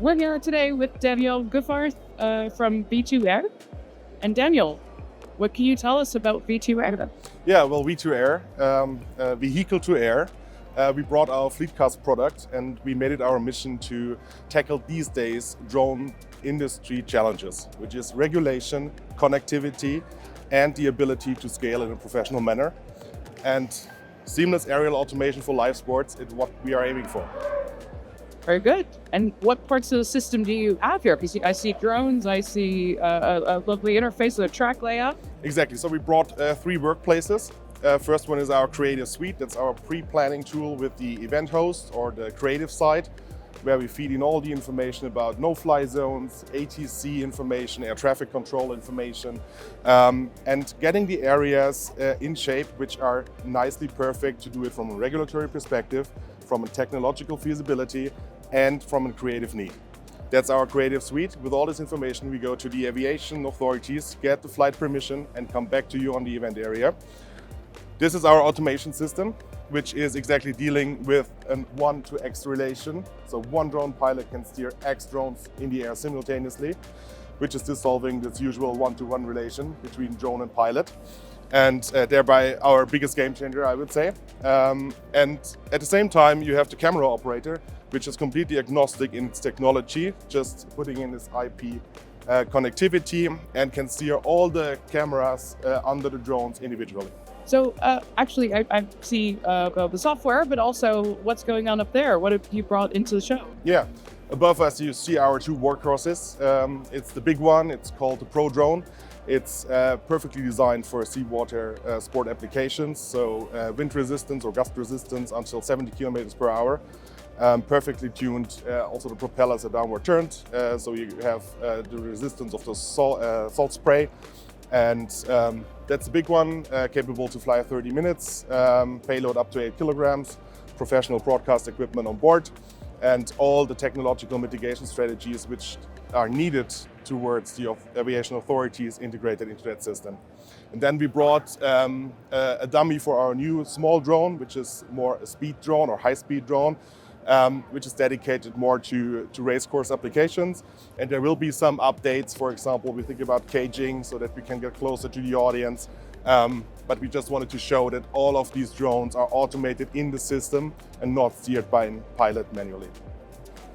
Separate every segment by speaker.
Speaker 1: We're here today with Daniel Guffarth from V2AIR. And Daniel, what can you tell us about V2AIR?
Speaker 2: Yeah, well, V2AIR, vehicle to air. We brought our FleetCast product and we made it our mission to tackle these days drone industry challenges, which is regulation, connectivity, and the ability to scale in a professional manner. And seamless aerial automation for live sports is what we are aiming for.
Speaker 1: Very good. And what parts of the system do you have here? Because I see drones, I see a lovely interface with a track layout.
Speaker 2: Exactly. So we brought 3 workplaces. First one is our creative suite. That's our pre-planning tool with the event host or the creative side, where we feed in all the information about no-fly zones, ATC information, air traffic control information, and getting the areas in shape, which are nicely perfect to do it from a regulatory perspective, from a technological feasibility, and from a creative need. That's our creative suite. With all this information, we go to the aviation authorities, get the flight permission, and come back to you on the event area. This is our automation system, which is exactly dealing with a 1-to-X relation. So one drone pilot can steer X drones in the air simultaneously, which is dissolving this usual 1-to-1 relation between drone and pilot. And thereby our biggest game changer, I would say. And at the same time, you have the camera operator, which is completely agnostic in its technology, just putting in this IP connectivity and can steer all the cameras under the drones individually.
Speaker 1: So actually, I see the software, but also what's going on up there. What have you brought into the show?
Speaker 2: Yeah, above us you see our 2 workhorses. It's the big one, it's called the Pro Drone. It's perfectly designed for seawater sport applications, so wind resistance or gust resistance until 70 kilometers per hour. Perfectly tuned, also the propellers are downward turned, so you have the resistance of the salt spray. And that's a big one, capable to fly 30 minutes, payload up to 8 kilograms, professional broadcast equipment on board, and all the technological mitigation strategies which are needed towards the aviation authorities integrated into that system. And then we brought a dummy for our new small drone, which is more a speed drone or high-speed drone, which is dedicated more to race course applications. And there will be some updates. For example, we think about caging so that we can get closer to the audience. But we just wanted to show that all of these drones are automated in the system and not steered by a pilot manually.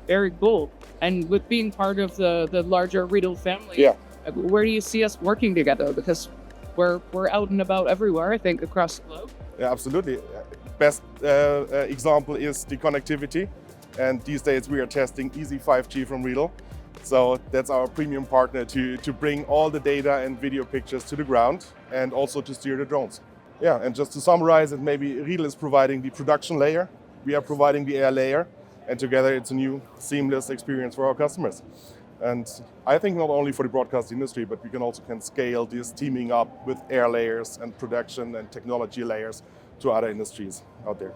Speaker 1: Very cool. And with being part of the larger Riedel family,
Speaker 2: Yeah.
Speaker 1: Where do you see us working together? Because we're out and about everywhere, I think, across the globe.
Speaker 2: Yeah, absolutely. Best example is the connectivity. And these days we are testing Easy 5G from Riedel. So that's our premium partner to bring all the data and video pictures to the ground and also to steer the drones. Yeah, and just to summarize it, maybe Riedel is providing the production layer, we are providing the air layer, and together it's a new seamless experience for our customers. And I think not only for the broadcast industry, but we can scale this teaming up with air layers and production and technology layers to other industries out there.